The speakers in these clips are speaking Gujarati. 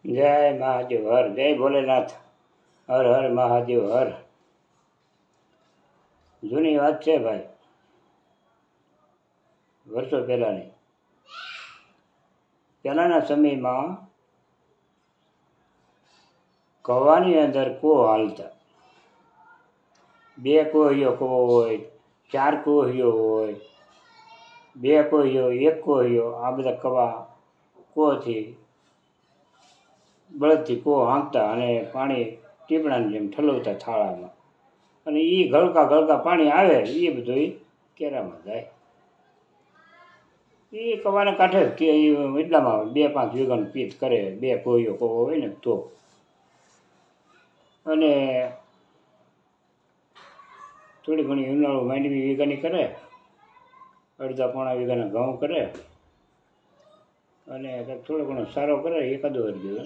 જય મહાદેવ હર, જય ભોલેનાથ હર હર મહાદેવ હર. જૂની વાત છે ભાઈ, વર્ષો પહેલાંની. પહેલાંના સમયમાં કવાની અંદર કૂવો હાલતા. બે કોહીઓ કૂવો હોય, ચાર કોહીઓ હોય, બે કોહીઓ, એક કોહીઓ, આ બધા કવા કૂવોથી બળદથી કૂવો હાંકતા અને પાણી ટીપણાની જેમ ઠલવતા થાળામાં. અને એ ગળકા ગળકા પાણી આવે એ બધું કેરામાં જાય. એ કવાને કાંઠે કે એટલામાં 2-5 વીઘાનું પીત કરે, બે કોહીઓ કૂવો હોય ને તો. અને થોડી ઘણી ઉનાળુ માંડવી વીઘાની કરે, અડધા-પોણા વીઘાના ઘઉં કરે, અને થોડો ઘણો સારો કરે, એકાદો અડધો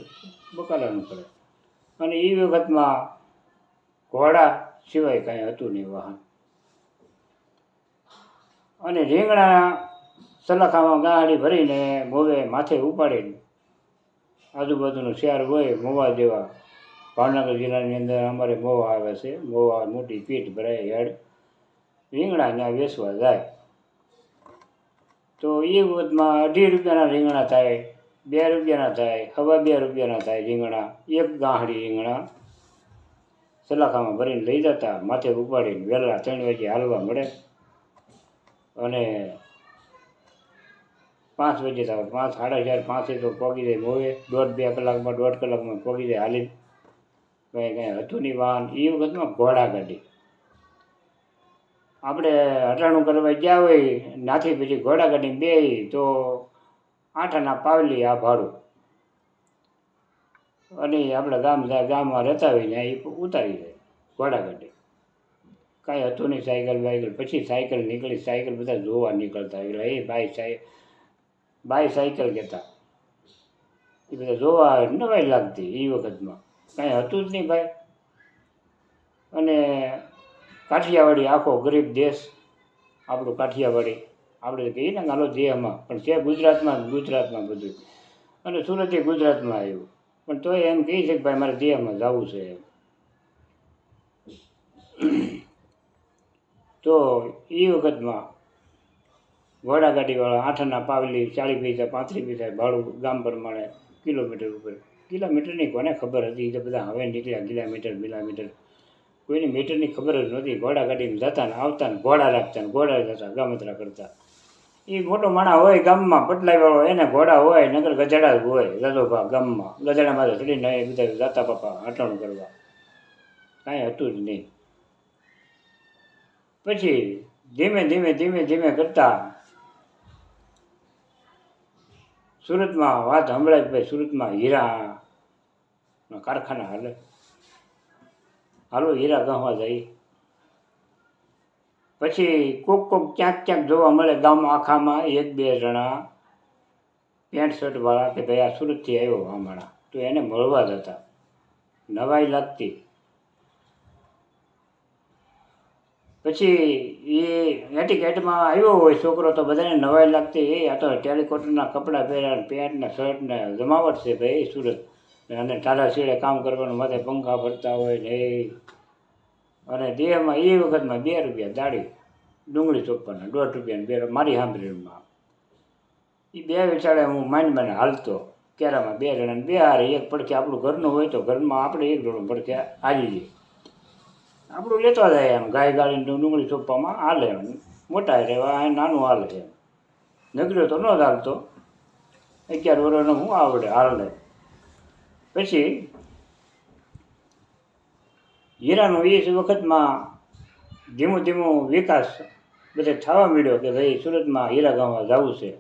બકાલાનું કરે. અને એ વખતમાં ઘોડા સિવાય કાંઈ હતું નહીં વાહન. અને રીંગણા સલાખામાં ગાડી ભરીને મોવે માથે ઉપાડીને આજુબાજુનું શહેર હોય મોવા જેવા. ભાવનગર જિલ્લાની અંદર અમારે મોવા આવે છે. મોવા મોટી પીઠ ભરાય હેડ રીંગણા ત્યાં વેચવા જાય. તો એ વખતમાં 2.5 રૂપિયાના રીંગણા થાય, 2 રૂપિયાના થાય, 2.5 રૂપિયાના થાય રીંગણા. એક ગાંહડી રીંગણા સલાખામાં ભરીને લઈ જતા, માથે ઉપાડીને વહેલા 3 વાગે હાલવા મળે. અને 5 વાગે થાય, 5, 4:30, 5 તો પહોંચી જાય મોવે. 1.5-2 કલાકમાં, 1.5 કલાકમાં પહોંચી જાય હાલી. કાંઈ હતું નહીં વાહન. એ વખતમાં ઘોડા ગાડી. આપણે હટાણું કરવા ગયા હોય નાથી પછી ઘોડા ગાડીને બે તો 8 આના પાવલી આ ભાડું. અને આપણે ગામમાં રહેતા હોય ને એ ઉતારી જાય ઘોડા ગાડી. કાંઈ હતું નહીં સાયકલ બાયકલ. પછી સાયકલ નીકળી, સાયકલ બધા જોવા નીકળતા. એટલે એ બાય સાયકલ કહેતા. એ બધા જોવા નવાઈ લાગતી એ વખતમાં. કાંઈ હતું જ નહીં ભાઈ. અને કાઠિયાવાડી આખો ગરીબ દેશ આપણું કાઠિયાવાડી. આપણે કહીએ ને હાલો દેહમાં, પણ છે ગુજરાતમાં બધું. અને સુરત એ ગુજરાતમાં આવ્યું, પણ તોય એમ કહી છે કે ભાઈ મારે દેહમાં જવું છે એમ. તો એ વખતમાં ઘોડાગાડીવાળા 8 આના પાવલી 40 પૈસા 35 પૈસા ભાડું ગામ પ્રમાણે કિલોમીટર ઉપર. કિલોમીટરની કોને ખબર હતી? એ બધા હવે નીકળ્યા કિલોમીટર. કોઈને મીટરની ખબર જ નહોતી. ઘોડાગાડીમાં જતા ને આવતા ને ઘોડા રાખતા ને ઘોડા જતા ગામતરા કરતા. એ મોટો માણસ હોય ગામમાં, પટલાઈવાળો, એને ઘોડા હોય, નગર ગધેડા જ હોય. રજોભા ગામમાં ગધેડામાં ચડીને બધા જતા પપ્પા હટાણું કરવા. કાંઈ હતું જ નહીં. પછી ધીમે કરતા સુરતમાં વાત સંભળાય કે ભાઈ સુરતમાં હીરાના કારખાના હાલો હીરા ગહવા જાય. પછી કોક ક્યાંક જોવા મળે ગામ આખામાં 1-2 જણા પેન્ટ શર્ટવાળા કે ભાઈ આ સુરતથી આવ્યો હમણાં, તો એને મળવા જતા. નવાઈ લાગતી. પછી એ એટીકેટમાં આવ્યો હોય છોકરો તો બધાને નવાઈ લાગતી. એ આ તો ટેલિકોટરના કપડાં પહેર્યા, પેન્ટ ને શર્ટ ને જમાવટ છે ભાઈ સુરત. અને ટાઢા શેડે કામ કરવાનું, માથે પંખા ફરતા હોય ને એ. અને દેહમાં એ વખતમાં 2 રૂપિયા દાડી, ડુંગળી ચોપ્પાના 1.5 રૂપિયાની 2. મારી સાંભળીમાં એ 2 વિચારે હું માંડ હાલતો કેરામાં. 2 જણાને 2 હારે. એક પડખે આપણું ઘરનું હોય તો ઘરમાં આપણે એક જોડું પડખે હાલી જઈએ. આપણું લેતા જાય એમ. ગાય ગાળીને ડુંગળી ચોપ્પામાં હાલે. મોટા રહેવા નાનું હાલે એમ. નગર્યો તો ન જ હાલતો. 11 વર્ષનો હું આવડે હાલે. પછી હીરાનો એ વખતમાં ધીમો વિકાસ બધે થવા માંડ્યો કે ભાઈ સુરતમાં હીરા ગામમાં જવું છે.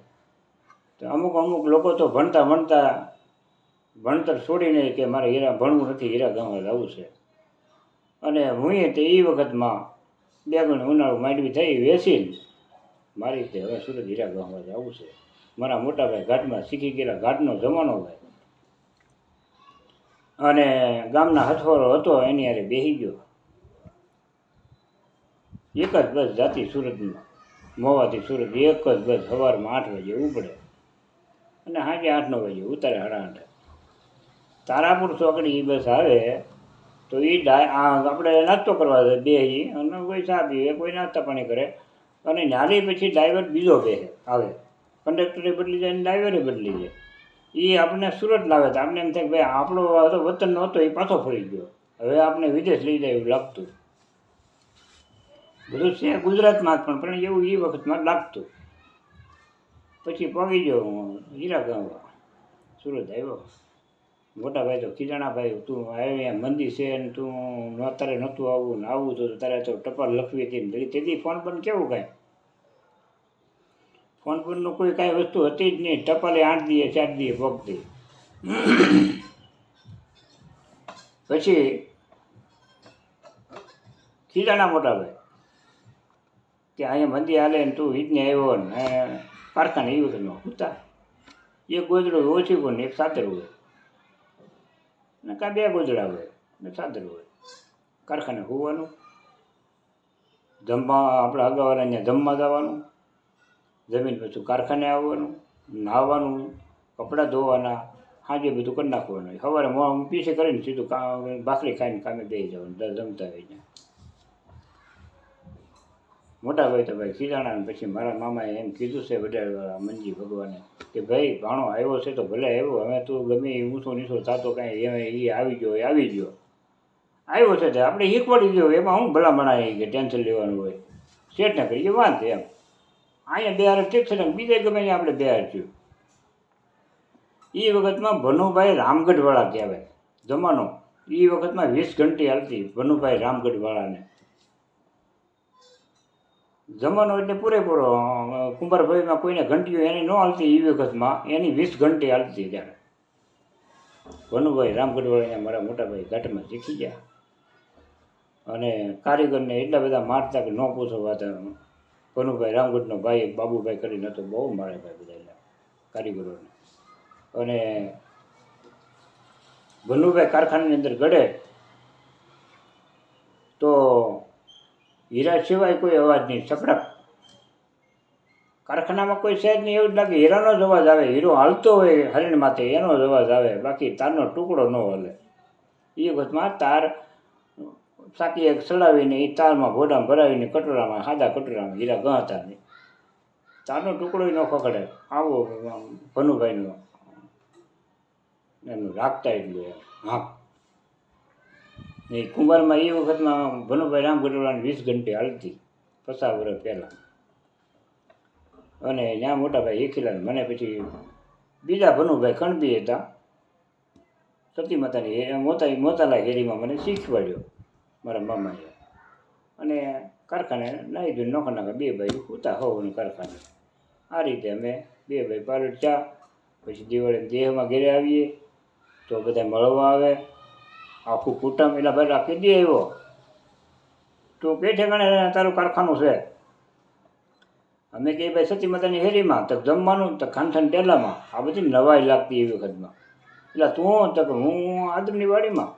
તો અમુક લોકો તો ભણતર છોડીને કે મારે ભણવું નથી, હીરા ગામમાં જવું છે. અને હું તે એ વખતમાં 2 ગણી ઉનાળુ માંડવી થઈ વેચીને મારી રીતે હવે સુરત હીરા ગામમાં જવું છે. મારા મોટાભાઈ ઘાટમાં શીખી ગયેલા, ઘાટનો જમાનો ભાઈ. અને ગામના હથવારો હતો એની હારે બેસી ગયો. એક જ બસ જાતી સુરતમાં, મોવાથી સુરત. એક જ બસ સવારમાં 8 વાગે ઉપડે અને સાંજે 8-9 વાગે ઉતારે 8:30. તારાપુર ચોકડી બસ આવે તો એ આપણે નાસ્તો કરવા જાય બે અને કોઈ ચા પીવે કોઈ નાસ્તા પાણી કરે અને નારી પછી ડ્રાઈવર બીજો બે આવે, કંડક્ટરે બદલી જાય અને ડ્રાઈવરે બદલી જાય. એ આપણને સુરત લાવે તો આપણે એમ થાય કે ભાઈ આપણો વતન નહોતો એ પાછો ફરી ગયો, હવે આપણે વિદેશ લઈ જાય એવું લાગતું. બધું છે ગુજરાતમાં જ પણ એવું એ વખતમાં લાગતું. પછી પગી ગયો હું હીરા ગામમાં સુરત આવ્યો. મોટા ભાઈ તો ખીજાણા, ભાઈ તું અહીંયા મંદિર છે ને તું તારે નહોતું આવવું ને આવવું તો તારે તો ટપાલ લખવી હતી ને તેથી ફોન પર કેવું કાંઈ ફોન પરનું કોઈ કાંઈ વસ્તુ હતી જ નહીં. ટપાલે 8 દીએ 4 દીએ પગતી. પછી ખીજાણા મોટા ભાઈ કે અહીંયા મંદિર હાલે ને તું ઈદને આવ્યો ને કારખાને એ વખત હતા. એક ગોદડો ઓછી હોય ને એક સાતર હોય ને કાં 2 ગોદડા હોય ને સાતર હોય. કારખાને હોવાનું, જમવા આપણે અગાવાના ત્યાં જમવા જવાનું, જમીન પછી કારખાને આવવાનું, નાહવાનું, કપડાં ધોવાના, સાંજે બધું કરી નાખવાનું. સવારે પીછે કરીને સીધું ભાખરી ખાઈને કામે બેસી જવાનું જમતા હોય ત્યાં. મોટા ભાઈ તો ભાઈ ખીજાણા. પછી મારા મામાએ એમ કીધું છે વડાવાળા મંજી ભગવાને કે ભાઈ ભાણો આવ્યો છે તો ભલે આવ્યો, હવે તું ગમે એ ઊંચો નીચો થતો કાંઈ એ આવી ગયો આવ્યો છે તે આપણે શીખવાડી ગયો. એમાં હું ભલા મણાય કે ટેન્શન લેવાનું હોય, સેટ ના કરીએ વાંધે એમ. અહીંયા બિહાર ઠીક છે ને બીજે ગમે આપણે બિહાર થયું. એ વખતમાં ભનુભાઈ રામગઢવાળા કહેવાય જમાનો. એ વખતમાં 20 ઘંટી હાલતી ભનુભાઈ રામગઢવાળાને. જમાનો એટલે પૂરેપૂરો. કુંભારભાઈમાં કોઈને ઘંટીઓ એની ન હાલતી એ વખતમાં, એની 20 ઘંટી હાલતી ત્યારે. ભનુભાઈ રામગઢવાળા મારા મોટાભાઈ ઘાટમાં શીખી ગયા અને કારીગરને એટલા બધા મારતા કે ન પૂછો વાત. ભનુભાઈ રામગઢનો ભાઈ બાબુભાઈ કરીને હતો, બહુ મારે ભાઈ બધા કારીગરોને. અને ભનુભાઈ કારખાનાની અંદર ગળે તો હીરા સિવાય કોઈ અવાજ નહીં, સપડાક. કારખાનામાં કોઈ સહેજ નહીં, એવું જ લાગે હીરાનો જ અવાજ આવે. હીરો હાલતો હોય હરિણ માથે એનો જ અવાજ આવે, બાકી તારનો ટુકડો ન હલે. એ વખતમાં તાર સાકી એક ચડાવીને એ તારમાં ઘોડામાં ભરાવીને કટોરામાં, સાદા કટોરામાં હીરા ગણતા નહીં, તારનો ટુકડો ન ખખડે. આવો ભનુભાઈનો એનું રાખતા એટલું એમ. હા, એ કુંભારમાં એ વખતમાં ભનુભાઈ રામગઢવાળાની 20 ઘંટી હાલતી 50 વર્ષ પહેલાં. અને ત્યાં મોટાભાઈ એકીલાલ મને પછી બીજા ભનુભાઈ કણબી હતા, સતી માતાની મોતાલા હેરીમાં મને શીખવાડ્યો મારા મામાએ. અને કારખાને નાહી ધોઈને નોખા નાખા 2 ભાઈ હોતા હોવાનું કારખાને. આ રીતે અમે 2 ભાઈ પાલટ ચા. પછી દિવાળી દેહમાં ઘેરે આવીએ તો બધા મળવા આવે, આખું કુટુંબ. એટલે ભાઈ રાખી દે આવ્યો તું કઈ ઠેકાણે તારું કારખાનું છે? અમે કહીએ ભાઈ સતી માતાની હેરીમાં. તો જમવાનું તો ખાનખાન ટેલામાં. આ બધી નવાઈ લાગતી એ વખતમાં. એટલે તું તો હું આદરની વાડીમાં.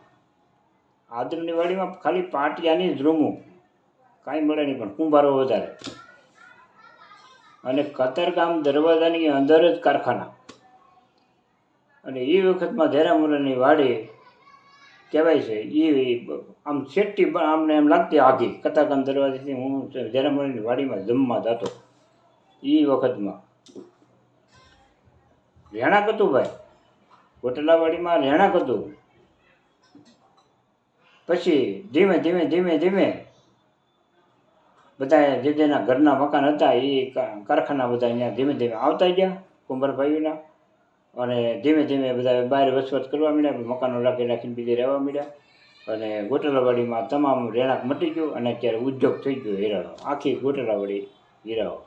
આદરની વાડીમાં ખાલી પાટિયાની જ રૂમું, કાંઈ મળે નહીં, પણ કુંભારો વધારે. અને કતરગામ દરવાજાની અંદર જ કારખાના. અને એ વખતમાં ધેરામુરાની વાડી કહેવાય છે. એ આમ સેફટી આમને એમ લાગતી આઘી. કતારગામ દરવાજાથી હું ધેરામુરાની વાડીમાં જમવા જતો એ વખતમાં. રહેણાંક હતું ભાઈ, કોટલાવાડીમાં રહેણાંક હતું. પછી ધીમે ધીમે ધીમે ધીમે બધા જે જેના ઘરના મકાન હતા એ કારખાના બધા અહીંયા ધીમે ધીમે આવતા ગયા કુંભારભાઈઓના. અને ધીમે ધીમે બધા બહાર વસવાટ કરવા માંડ્યા, મકાનો રાખીને બીજે રહેવા માંડ્યા. અને ગોટલાવાડીમાં તમામ રહેણાંક મટી ગયું અને અત્યારે ઉદ્યોગ થઈ ગયો હીરાનો. આખી ગોટલાવાડી હીરાઓ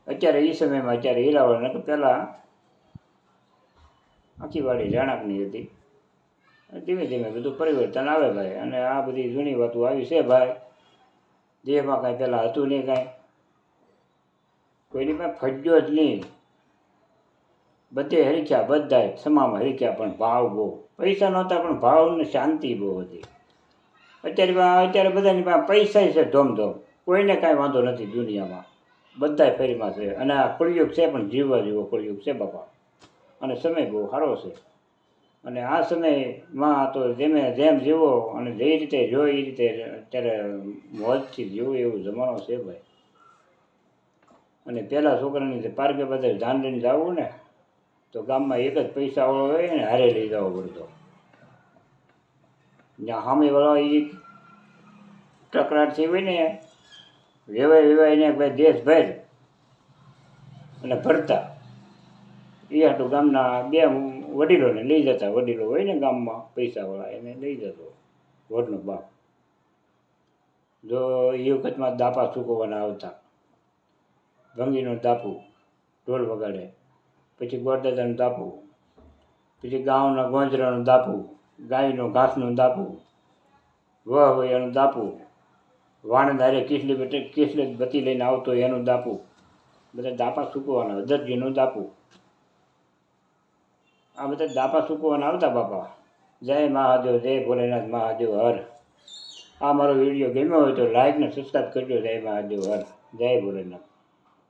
અત્યારે એ સમયમાં અત્યારે હીરાવાળા તો પહેલાં આખી વાડી રહેણાંકની હતી. ધીમે ધીમે બધું પરિવર્તન આવે ભાઈ. અને આ બધી જૂની વાતો આવી છે ભાઈ. દેહમાં કાંઈ પહેલાં હતું નહીં, કાંઈ કોઈની પાસે ફજ્યો જ નહીં. બધે હરીખ્યા, બધા સમામાં હરીખ્યા, પણ ભાવ બહુ. પૈસા નહોતા પણ ભાવ ને શાંતિ બહુ હતી. અત્યારે બધાની પાસે પૈસા છે ધોમધોમ, કોઈને કાંઈ વાંધો નથી દુનિયામાં. બધા ફેરીમાં છે. અને આ કળિયુગ છે પણ જીવવા જેવો કળિયુગ છે બાપા. અને સમય બહુ સારો છે. અને આ સમયમાં તો જેમ જીવો અને જે રીતે જો એ રીતે અત્યારે મોજથી જીવો એવું જમાનો છે ભાઈ. અને પહેલાં છોકરાની જે પાર્કે બધા ધ્યાન લઈને જવું ને તો ગામમાં એક જ પૈસાવાળો હોય ને હારે લઈ જવો પડતો. જ્યાં સામેવાળો એ ટકરાટથી હોય ને વેવાઈને ભાઈ દેશભર અને ભરતા એ હાટું ગામના બે વડીલોને લઈ જતા. વડીલો હોય ને ગામમાં પૈસાવાળા એને લઈ જતો વડનો બાપ. જો એ વખતમાં દાપા ચૂકવવાના આવતા. ભંગીનો દાપુ ઢોલ વગાડે, પછી ગોરદાદાનું દાપુ, પછી ગામના ગોંજરાનું દાપુ, ગાયનો ઘાસનું દાપુ, હોય એનું દાપુ, વાણંદારે કિસલી બત્તી લઈને આવતો એનું દાપુ. બધા દાપા ચૂકવવાના. દરજીનું દાપુ. આ બધા દાપા ચૂકવવાના આવતા બાપા. જય મહાદેવ, જય ભોલેનાથ મહાદેવ હર. આ મારો વિડીયો ગમ્યો હોય તો લાઈક ને સબસ્ક્રાઈબ કરજો. જય મહાદેવ હર, જય ભોલેનાથ.